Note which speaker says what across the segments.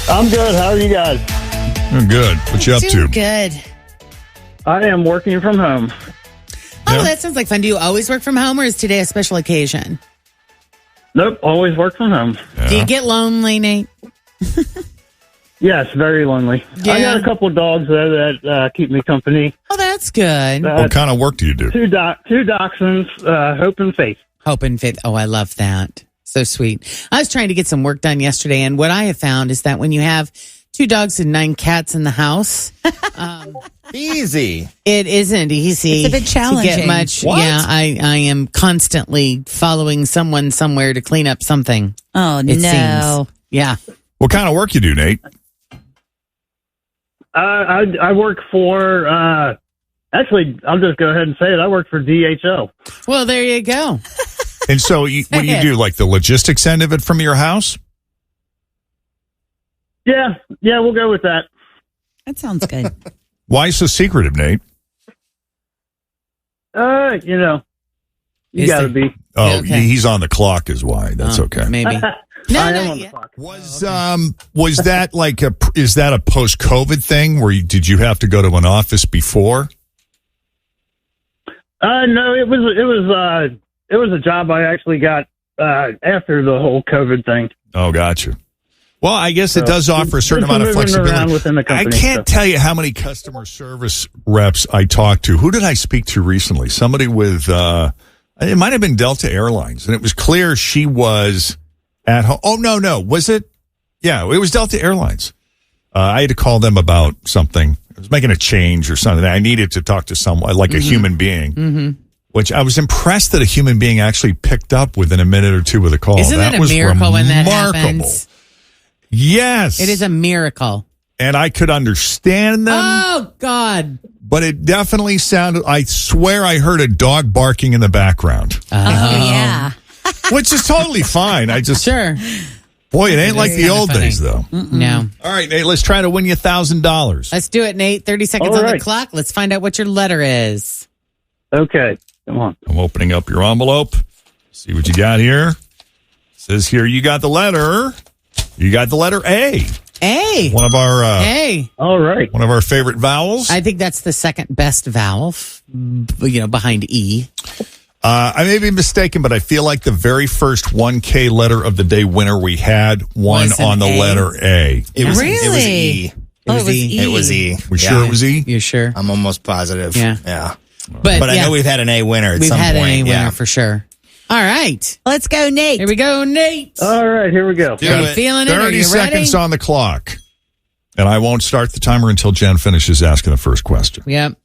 Speaker 1: I'm good. How are you guys?
Speaker 2: I'm good. What you up to?
Speaker 3: Good.
Speaker 1: I am working from home.
Speaker 3: Oh,
Speaker 2: Yeah.
Speaker 3: that sounds like fun. Do you always work from home, or is today a special occasion?
Speaker 1: Nope, always work from home.
Speaker 2: Yeah.
Speaker 3: Do you get lonely, Nate?
Speaker 1: Yes, very lonely.
Speaker 3: Yeah.
Speaker 1: I got a couple of dogs that keep me company.
Speaker 3: Oh, that's good.
Speaker 2: What kind of work do you do?
Speaker 1: Two dachshunds, Hope and Faith.
Speaker 3: Hope and faith. Oh, I love that. So sweet. I was trying to get some work done yesterday, and what I have found is that when you have 2 dogs and 9 cats in the house,
Speaker 4: Easy.
Speaker 3: it isn't easy.
Speaker 5: It's a bit challenging.
Speaker 3: To get much.
Speaker 4: What?
Speaker 3: Yeah, I am constantly following someone somewhere to clean up something.
Speaker 5: Oh,
Speaker 3: It
Speaker 5: no.
Speaker 3: seems. Yeah.
Speaker 2: What kind of work you do, Nate?
Speaker 1: I work for, actually, I'll just go ahead and say it. I work for DHL.
Speaker 3: Well, there you go.
Speaker 2: And so, what do you do? Like the logistics end of it from your house?
Speaker 1: Yeah, we'll go with that.
Speaker 5: That sounds good.
Speaker 2: Why so secretive, Nate?
Speaker 1: You
Speaker 3: Is
Speaker 1: got to
Speaker 3: there-
Speaker 1: be.
Speaker 2: Oh,
Speaker 3: Okay.
Speaker 2: he's on the clock, is why. That's okay.
Speaker 3: Maybe.
Speaker 1: I
Speaker 3: No,
Speaker 1: am
Speaker 3: not
Speaker 1: on the
Speaker 3: yet.
Speaker 1: clock.
Speaker 2: Was that like is that a post COVID thing where did you have to go to an office before?
Speaker 1: No, it was a job I actually got after the whole COVID thing.
Speaker 2: Oh, gotcha. Well, I guess it
Speaker 1: So,
Speaker 2: does offer a certain
Speaker 1: there's
Speaker 2: amount of
Speaker 1: some moving around
Speaker 2: flexibility.
Speaker 1: within the
Speaker 2: I
Speaker 1: company,
Speaker 2: can't tell you how many customer service reps I talked to. Who did I speak to recently? Somebody with, it might have been Delta Airlines, and it was clear she was at home. Oh, no. Was it? Yeah, it was Delta Airlines. I had to call them about something. I was making a change or something. I needed to talk to someone, like a human being, which I was impressed that a human being actually picked up within a minute or two of the call.
Speaker 3: Isn't it a
Speaker 2: was
Speaker 3: miracle when that
Speaker 2: remarkable.
Speaker 3: happens?
Speaker 2: Yes.
Speaker 3: It is a miracle.
Speaker 2: And I could understand them,
Speaker 3: Oh, God.
Speaker 2: but it definitely sounded, I swear I heard a dog barking in the background,
Speaker 5: Oh, yeah.
Speaker 2: which is totally fine. I just,
Speaker 3: Sure.
Speaker 2: boy, it ain't like
Speaker 3: is
Speaker 2: the
Speaker 3: kinda
Speaker 2: old
Speaker 3: funny.
Speaker 2: days, though.
Speaker 3: No.
Speaker 2: All right, Nate, let's try to win you $1,000.
Speaker 3: Let's do it, Nate. 30 seconds
Speaker 1: All
Speaker 3: on the
Speaker 1: right.
Speaker 3: clock. Let's find out what your letter is.
Speaker 1: Okay, come on.
Speaker 2: I'm opening up your envelope. See what you got here. It says here you got the letter A.
Speaker 3: A.
Speaker 2: One of our
Speaker 3: A.
Speaker 1: All right.
Speaker 2: one of our favorite vowels.
Speaker 3: I think that's the second best vowel, behind E.
Speaker 2: I may be mistaken, but I feel like the very first 1K letter of the day winner we had won
Speaker 3: Was an
Speaker 2: on the
Speaker 3: A?
Speaker 2: letter A.
Speaker 4: It was
Speaker 5: Really?
Speaker 4: E.
Speaker 5: Oh, it was E.
Speaker 4: It was E.
Speaker 2: We
Speaker 4: Yeah.
Speaker 2: sure it was E?
Speaker 3: You sure?
Speaker 4: I'm almost positive.
Speaker 3: Yeah.
Speaker 4: Yeah.
Speaker 3: But
Speaker 4: I
Speaker 3: yeah,
Speaker 4: know we've had an A winner at
Speaker 3: we've
Speaker 4: some
Speaker 3: had
Speaker 4: point.
Speaker 3: an A winner
Speaker 4: yeah.
Speaker 3: for sure. All right.
Speaker 5: Let's go, Nate.
Speaker 3: Here we go, Nate.
Speaker 1: All right, here we go.
Speaker 4: Do
Speaker 3: Are you
Speaker 4: it.
Speaker 3: feeling it? Are
Speaker 2: 30
Speaker 3: you
Speaker 2: seconds
Speaker 3: ready?
Speaker 2: on the clock. And I won't start the timer until Jen finishes asking the first question.
Speaker 3: Yep.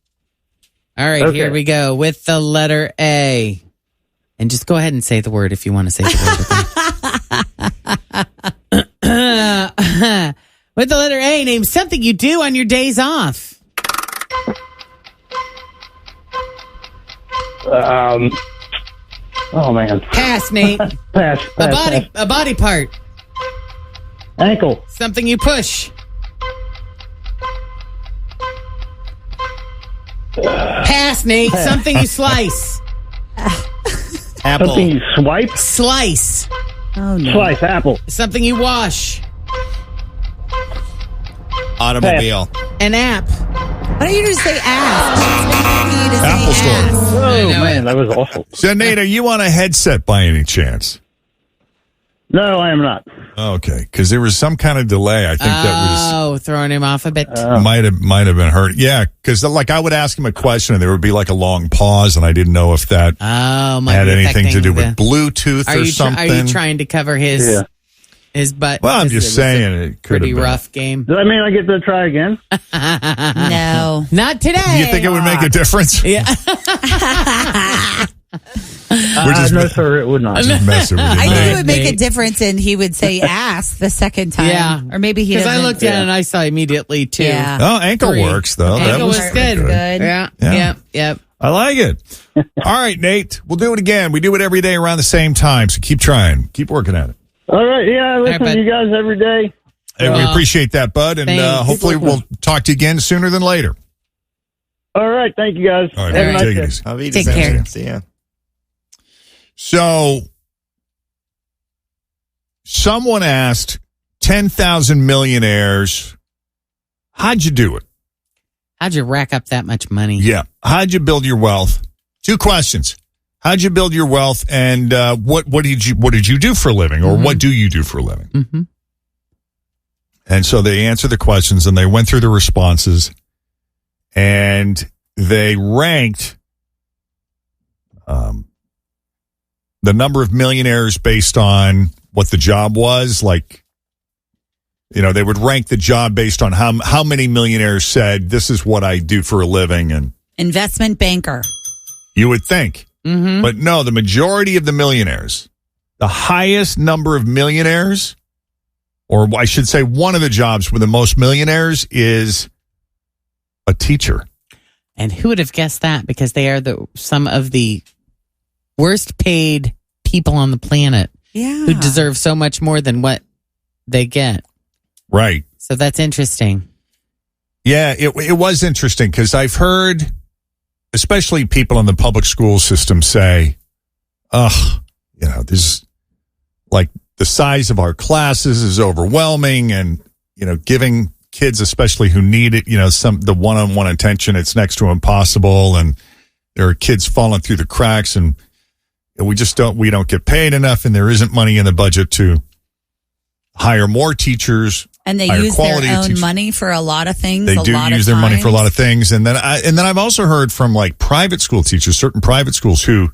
Speaker 3: All right,
Speaker 1: Okay.
Speaker 3: here we go with the letter A. And just go ahead and say the word if you want to say the word. With the letter A, name something you do on your days off.
Speaker 1: Oh man,
Speaker 3: Pass, Nate.
Speaker 1: pass.
Speaker 3: A body part.
Speaker 1: Ankle.
Speaker 3: Something you push. Pass, Nate. Something you slice.
Speaker 4: Apple.
Speaker 1: Something you swipe.
Speaker 3: Slice.
Speaker 5: Oh, no.
Speaker 1: Slice. Apple.
Speaker 3: Something you wash.
Speaker 4: Automobile.
Speaker 3: An app.
Speaker 5: Why don't you just say ask? It's for you to say
Speaker 2: Apple Store.
Speaker 5: ask.
Speaker 1: Oh
Speaker 3: know
Speaker 1: man, that was awful.
Speaker 2: So, Nate, are you on a headset by any chance?
Speaker 1: No, I am not.
Speaker 2: Okay, because there was some kind of delay. I think that
Speaker 3: Oh, throwing him off a bit.
Speaker 2: was might have been hurt. Yeah, because like I would ask him a question and there would be like a long pause, and I didn't know if that
Speaker 3: Oh, might
Speaker 2: had
Speaker 3: be
Speaker 2: anything to
Speaker 3: affecting
Speaker 2: do with Bluetooth
Speaker 3: Are
Speaker 2: or
Speaker 3: you
Speaker 2: something.
Speaker 3: are you trying to cover his
Speaker 1: Yeah.
Speaker 3: his butt?
Speaker 2: Well, I'm
Speaker 3: Because
Speaker 2: just
Speaker 3: it was a
Speaker 2: saying it could
Speaker 3: pretty
Speaker 2: have been.
Speaker 3: rough game.
Speaker 1: Does that mean I get to try again?
Speaker 5: No.
Speaker 3: Not today.
Speaker 2: You think it would make a difference?
Speaker 3: Yeah.
Speaker 2: We're just,
Speaker 1: no, sir, it would not.
Speaker 2: just messing with you.
Speaker 5: I think
Speaker 2: Nate.
Speaker 5: it would make a
Speaker 3: Nate.
Speaker 5: difference, and he would say ask the second time.
Speaker 3: Yeah.
Speaker 5: Or maybe he
Speaker 3: Because I
Speaker 5: doesn't.
Speaker 3: looked at it and I saw immediately too.
Speaker 5: Yeah.
Speaker 2: Oh, ankle
Speaker 3: 3.
Speaker 2: works though. That
Speaker 3: Ankle was
Speaker 2: pretty
Speaker 3: good.
Speaker 5: Good.
Speaker 3: Yeah.
Speaker 2: Yeah.
Speaker 3: Yep.
Speaker 2: I like it. All right, Nate. We'll do it again. We do it every day around the same time, so keep trying. Keep working at it.
Speaker 1: All right, yeah, I listen
Speaker 3: bud.
Speaker 1: to you guys every day.
Speaker 2: Hey, we appreciate that, bud, and
Speaker 3: thanks.
Speaker 2: hopefully we'll talk to you again sooner than later.
Speaker 1: All right, thank you guys.
Speaker 2: All right,
Speaker 1: Have a nice
Speaker 2: take
Speaker 1: day.
Speaker 2: it easy.
Speaker 4: I'll be
Speaker 5: Take
Speaker 4: just-
Speaker 5: care.
Speaker 4: See ya.
Speaker 2: So, someone asked 10,000 millionaires. How'd you do it?
Speaker 3: How'd you rack up that much money?
Speaker 2: Yeah. How'd you build your wealth? 2 questions. How'd you build your wealth, and what did you do for a living, or what do you do for a living?
Speaker 3: Mm-hmm.
Speaker 2: And so they answered the questions, and they went through the responses, and they ranked the number of millionaires based on what the job was. Like, they would rank the job based on how many millionaires said, this is what I do for a living. And
Speaker 5: Investment banker.
Speaker 2: you would think.
Speaker 3: Mm-hmm.
Speaker 2: But no, the majority of the millionaires, the highest number of millionaires, or I should say one of the jobs with the most millionaires is a teacher.
Speaker 3: And who would have guessed that? Because they are some of the worst paid people on the planet who deserve so much more than what they get.
Speaker 2: Right.
Speaker 3: So that's interesting.
Speaker 2: Yeah, it was interesting because I've heard, especially people in the public school system say, there's like the size of our classes is overwhelming, and, giving kids, especially who need it, the one-on-one attention, it's next to impossible. And there are kids falling through the cracks, and we don't get paid enough, and there isn't money in the budget to hire more teachers.
Speaker 5: And they use their own money for a lot of things.
Speaker 2: They do use their money for a lot of things. And then I've also heard from like private school teachers, certain private schools who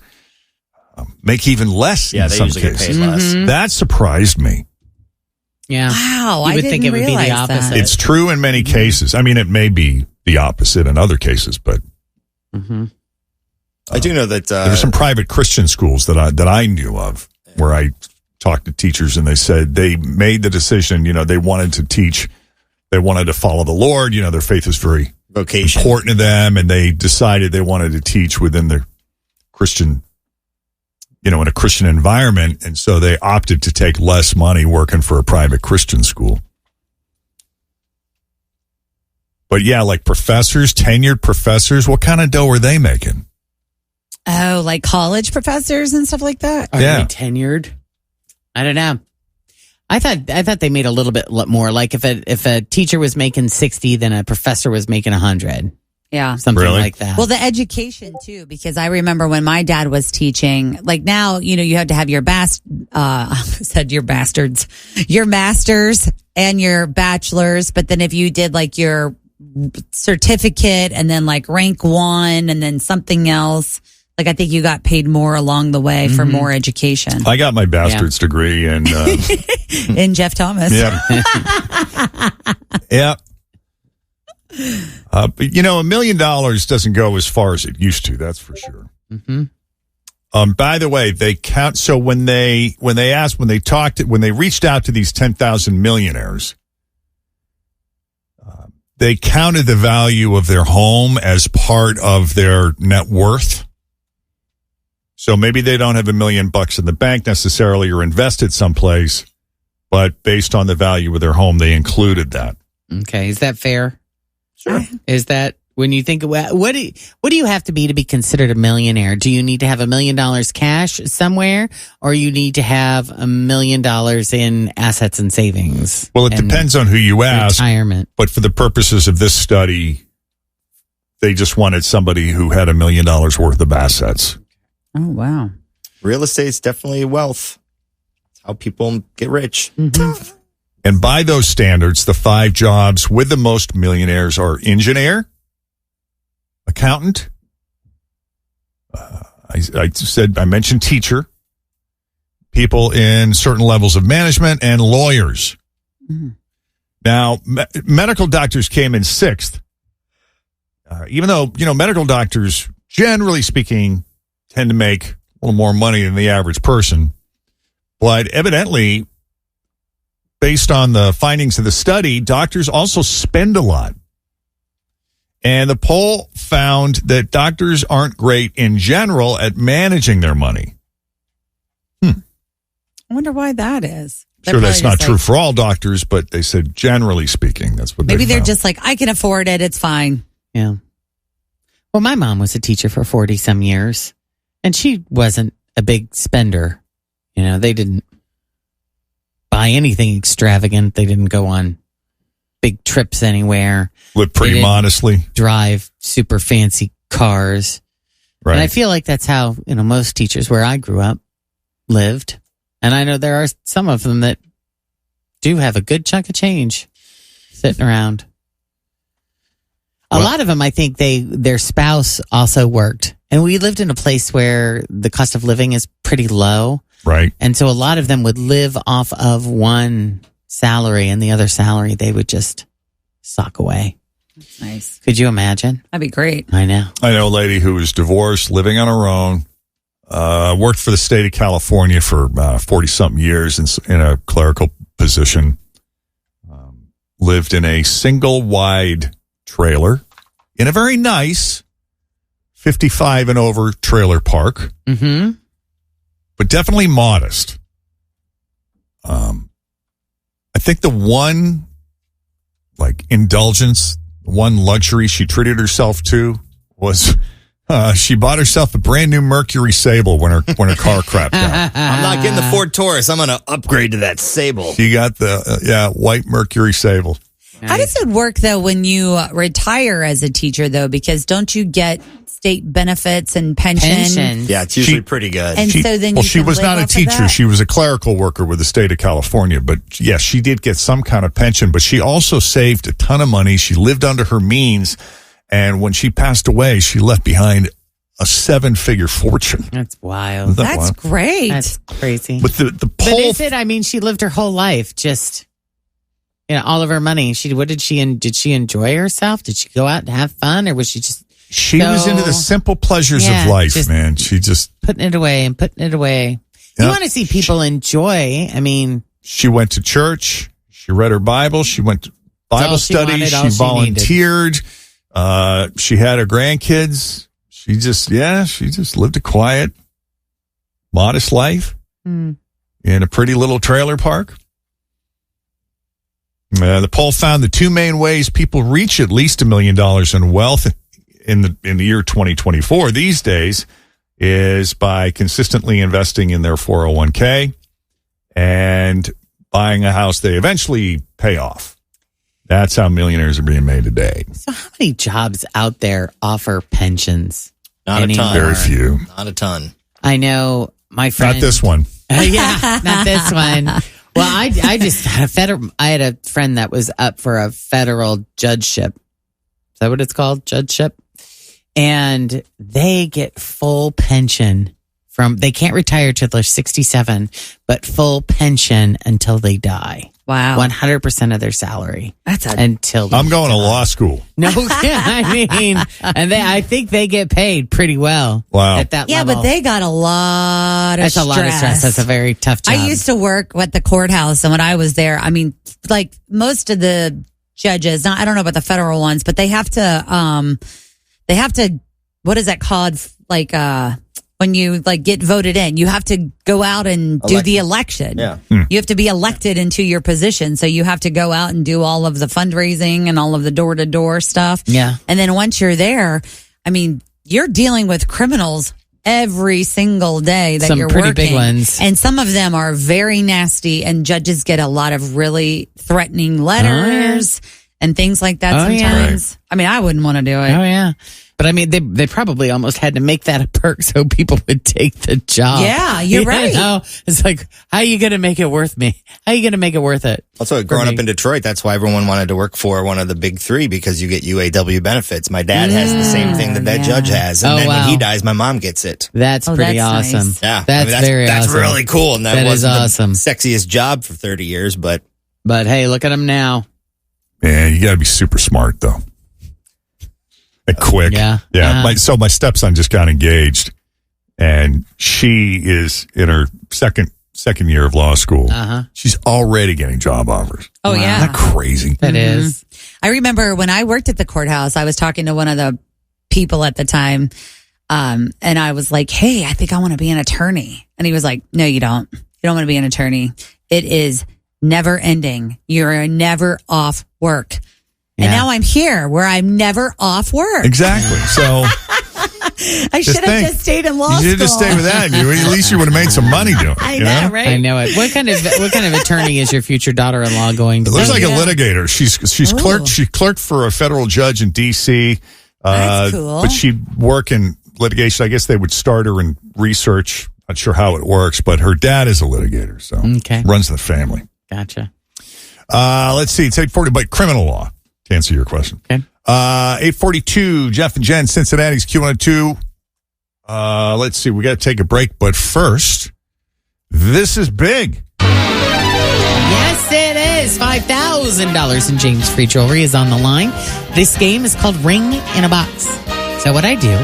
Speaker 2: make even less in some
Speaker 4: usually get
Speaker 2: cases.
Speaker 4: paid less.
Speaker 3: Mm-hmm.
Speaker 2: That surprised me.
Speaker 3: Yeah.
Speaker 5: Wow.
Speaker 3: You would think it would be the opposite.
Speaker 5: That.
Speaker 2: It's true in many cases. I mean, it may be the opposite in other cases, but
Speaker 4: I do know that
Speaker 2: there are some private Christian schools that I knew of where I talked to teachers, and they said they made the decision, they wanted to teach, they wanted to follow the Lord, their faith is very
Speaker 4: vocation
Speaker 2: important to them, and they decided they wanted to teach within the Christian, in a Christian environment, and so they opted to take less money working for a private Christian school. But yeah, like professors, tenured professors, what kind of dough are they making?
Speaker 5: Oh, like college professors and stuff like that?
Speaker 3: Are they tenured? I don't know. I thought they made a little bit more. Like if a teacher was making 60, then a professor was making 100.
Speaker 5: Yeah.
Speaker 3: Something like that.
Speaker 5: Well, the education too, because I remember when my dad was teaching, like now, you had to have your your masters and your bachelors. But then if you did like your certificate and then like rank 1 and then something else, like I think you got paid more along the way for more education.
Speaker 2: I got my bastard's degree in
Speaker 5: in Jeff Thomas.
Speaker 2: Yeah. Yeah. But $1 million doesn't go as far as it used to. That's for sure.
Speaker 3: Mm-hmm.
Speaker 2: By the way, they count. So when they reached out to these 10,000 millionaires, they counted the value of their home as part of their net worth. So maybe they don't have $1 million in the bank necessarily or invested someplace, but based on the value of their home, they included that.
Speaker 3: Okay, is that fair?
Speaker 4: Sure.
Speaker 3: Is that when you think about what do you have to be considered a millionaire? Do you need to have $1 million cash somewhere, or you need to have $1 million in assets and savings?
Speaker 2: Well, it depends on who you ask.
Speaker 3: Retirement.
Speaker 2: But for the purposes of this study, they just wanted somebody who had $1 million worth of assets.
Speaker 5: Oh, wow.
Speaker 4: Real estate's definitely wealth. It's how people get rich.
Speaker 3: Mm-hmm.
Speaker 2: And by those standards, the 5 jobs with the most millionaires are engineer, accountant. I mentioned teacher, people in certain levels of management, and lawyers.
Speaker 5: Mm-hmm.
Speaker 2: Now, medical doctors came in 6th, even though, medical doctors, generally speaking, tend to make a little more money than the average person. But evidently, based on the findings of the study, doctors also spend a lot. And the poll found that doctors aren't great in general at managing their money.
Speaker 5: I wonder why that is.
Speaker 2: Sure, that's not true for all doctors, but they said generally speaking, that's what
Speaker 5: maybe
Speaker 2: they
Speaker 5: they're
Speaker 2: found.
Speaker 5: just like, I can afford it. It's fine.
Speaker 3: Yeah. Well, my mom was a teacher for 40 some years, and she wasn't a big spender. They didn't. buy anything extravagant. They didn't go on big trips anywhere.
Speaker 2: Live pretty modestly.
Speaker 3: Drive super fancy cars.
Speaker 2: Right.
Speaker 3: And I feel like that's how, most teachers where I grew up lived. And I know there are some of them that do have a good chunk of change sitting around. A lot of them, I think their spouse also worked. And we lived in a place where the cost of living is pretty low.
Speaker 2: Right.
Speaker 3: And so a lot of them would live off of one salary, and the other salary they would just sock away.
Speaker 5: That's nice.
Speaker 3: Could you imagine?
Speaker 5: That'd be great.
Speaker 3: I know.
Speaker 2: I know a lady who was divorced, living on her own, worked for the state of California for 40-something years in a clerical position, lived in a single-wide trailer in a very nice 55 and over trailer park, but definitely modest. I think the one indulgence, one luxury she treated herself to was she bought herself a brand new Mercury Sable when her car crapped out.
Speaker 4: I'm not getting the Ford Taurus. I'm going to upgrade to that Sable.
Speaker 2: She got the white Mercury Sable.
Speaker 3: Nice.
Speaker 5: How does it work, though, when you retire as a teacher, though? Because don't you get state benefits and pension?
Speaker 4: Yeah, it's usually pretty good.
Speaker 5: And so then
Speaker 2: she was not a teacher. She was a clerical worker with the state of California. But yes, she did get some kind of pension, but she also saved a ton of money. She lived under her means. And when she passed away, she left behind a 7-figure fortune.
Speaker 3: That's wild.
Speaker 2: Isn't that
Speaker 5: That's
Speaker 2: wild?
Speaker 5: great.
Speaker 3: That's crazy.
Speaker 2: But the
Speaker 3: But
Speaker 2: poll,
Speaker 3: is it? I mean, she lived her whole life just, all of her money. Did she enjoy herself? Did she go out and have fun, or was she just?
Speaker 2: she was into the simple pleasures of life,
Speaker 3: just
Speaker 2: man. She just
Speaker 3: putting it away.
Speaker 2: Yep.
Speaker 3: You want to see people enjoy. I mean,
Speaker 2: she went to church. She read her Bible. She went to Bible
Speaker 3: all she
Speaker 2: study.
Speaker 3: wanted, all
Speaker 2: She
Speaker 3: she
Speaker 2: volunteered. She had her grandkids. She just lived a quiet, modest life in a pretty little trailer park. The poll found the two main ways people reach at least $1 million in wealth in the year 2024 these days is by consistently investing in their 401k and buying a house they eventually pay off. That's how millionaires are being made today.
Speaker 3: so how many jobs out there offer pensions?
Speaker 4: Not a ton.
Speaker 2: Very few.
Speaker 4: Not a ton.
Speaker 3: I know my friend.
Speaker 2: Not this one.
Speaker 3: Yeah, not this one. Well, I just had I had a friend that was up for a federal judgeship. Is that what it's called? Judgeship? And they get full pension they can't retire till they're 67, but full pension until they die.
Speaker 5: Wow.
Speaker 3: 100% of their salary. Until
Speaker 2: I'm going to law school.
Speaker 3: No, I mean, and I think they get paid pretty well.
Speaker 2: Wow.
Speaker 3: At that
Speaker 5: Yeah,
Speaker 3: level.
Speaker 5: but they got a lot of
Speaker 3: That's
Speaker 5: stress.
Speaker 3: a lot of stress. That's a very tough job.
Speaker 5: I used to work at the courthouse, and when I was there, I mean, like most of the judges, I don't know about the federal ones, but they have to, what is that called? Like, when you get voted in, you have to go out and do the election.
Speaker 4: Yeah.
Speaker 5: You have to be elected into your position. So you have to go out and do all of the fundraising and all of the door-to-door stuff.
Speaker 3: Yeah.
Speaker 5: And then once you're there, I mean, you're dealing with criminals every single day that
Speaker 3: Some
Speaker 5: you're
Speaker 3: pretty
Speaker 5: working.
Speaker 3: big ones.
Speaker 5: And some of them are very nasty, and judges get a lot of really threatening letters and things like that sometimes. I mean, I wouldn't want to do it.
Speaker 3: Oh, yeah. But I mean, they probably almost had to make that a perk so people would take the job.
Speaker 5: Yeah, you're right.
Speaker 3: It's like, how are you going to make it worth me? How are you going to make it worth it?
Speaker 4: Also, growing up in Detroit, that's why everyone wanted to work for one of the big three, because you get UAW benefits. My dad has the same thing that judge has. And then when he dies, my mom gets it.
Speaker 3: That's pretty
Speaker 5: that's
Speaker 3: awesome.
Speaker 5: nice.
Speaker 4: Yeah.
Speaker 3: That's very
Speaker 4: That's
Speaker 3: awesome.
Speaker 4: really cool. And that
Speaker 3: That is
Speaker 4: wasn't
Speaker 3: awesome.
Speaker 4: the sexiest job for 30 years, but
Speaker 3: But hey, look at them now.
Speaker 2: Man, you got to be super smart, though. And quick.
Speaker 3: Yeah.
Speaker 2: Yeah. So my stepson just got engaged, and she is in her second year of law school. She's already getting job offers.
Speaker 5: Oh, yeah.
Speaker 2: Isn't that crazy?
Speaker 3: It is.
Speaker 5: I remember when I worked at the courthouse, I was talking to one of the people at the time, and I was like, hey, I think I want to be an attorney. And he was like, no, you don't. You don't want to be an attorney. It is never ending. You're never off work. And now I'm here where I'm never off work.
Speaker 2: Exactly. So
Speaker 5: I should have just stayed in law school.
Speaker 2: You should have just stayed with that. At least you would have made some money doing it.
Speaker 5: I know, right?
Speaker 3: I know it. What kind of attorney is your future daughter-in-law going to be?
Speaker 2: Looks like a litigator. She clerked for a federal judge in D.C.
Speaker 5: That's cool.
Speaker 2: But she'd work in litigation. I guess they would start her in research. Not sure how it works, but her dad is a litigator, so runs the family.
Speaker 3: Gotcha.
Speaker 2: Let's see. It's 8:40, but criminal law, to answer your question.
Speaker 3: Okay.
Speaker 2: 8:42, Jeff and Jen, Cincinnati's Q102. Let's see. We got to take a break, but first, this is big.
Speaker 3: Yes, it is. $5,000 in James Free Jewelry is on the line. This game is called Ring in a Box. So what I do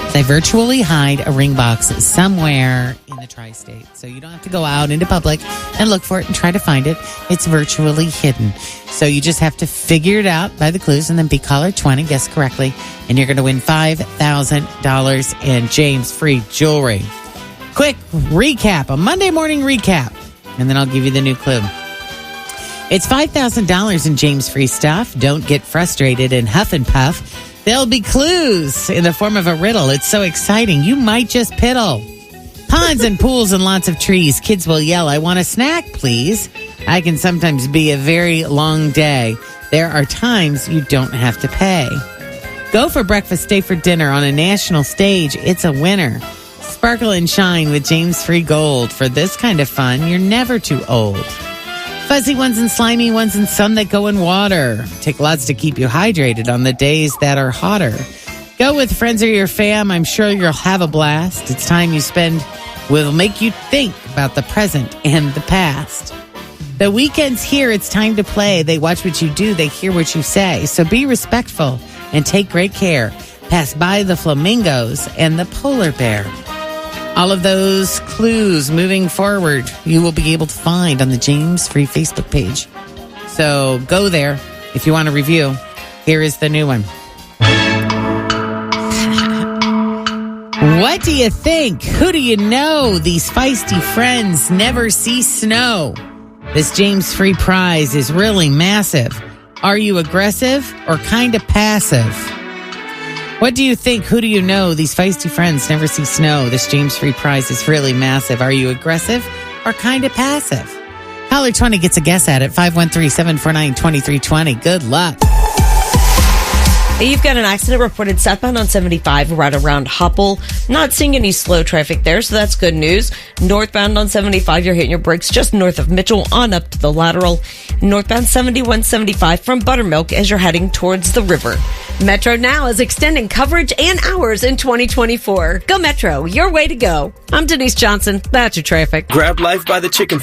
Speaker 3: is I virtually hide a ring box somewhere in the tri-state. So you don't have to go out into public and look for it and try to find it. It's virtually hidden. So you just have to figure it out by the clues and then be caller 20, guess correctly, and you're going to win $5,000 in James Free Jewelry. Quick recap, a Monday morning recap, and then I'll give you the new clue. It's $5,000 in James Free stuff. Don't get frustrated and huff and puff. There'll be clues in the form of a riddle. It's so exciting. You might just piddle. Ponds and pools and lots of trees. Kids will yell, I want a snack, please. I can sometimes be a very long day. There are times you don't have to pay. Go for breakfast, stay for dinner on a national stage. It's a winner. Sparkle and shine with James Free Gold. For this kind of fun, you're never too old. Fuzzy ones and slimy ones and some that go in water. Take lots to keep you hydrated on the days that are hotter. Go with friends or your fam. I'm sure you'll have a blast. It's time you spend will make you think about the present and the past. The weekend's here. It's time to play. They watch what you do. They hear what you say. So be respectful and take great care. Pass by the flamingos and the polar bear. All of those clues moving forward, you will be able to find on the James Free Facebook page. So go there if you want a review. Here is the new one. What do you think? Who do you know? These feisty friends never see snow. This James Free prize is really massive. Are you aggressive or kind of passive? What do you think? Who do you know? These feisty friends never see snow. This James Free prize is really massive. Are you aggressive or kind of passive? Caller 20 gets a guess at it. 513-749-2320. Good luck.
Speaker 6: You've got an accident reported southbound on 75 right around Hupple. Not seeing any slow traffic there, so that's good news. Northbound on 75, you're hitting your brakes just north of Mitchell on up to the lateral. Northbound 7175 from Buttermilk as you're heading towards the river. Metro Now is extending coverage and hours in 2024. Go Metro, your way to go. I'm Denise Johnson. That's your traffic.
Speaker 7: Grab life by the chicken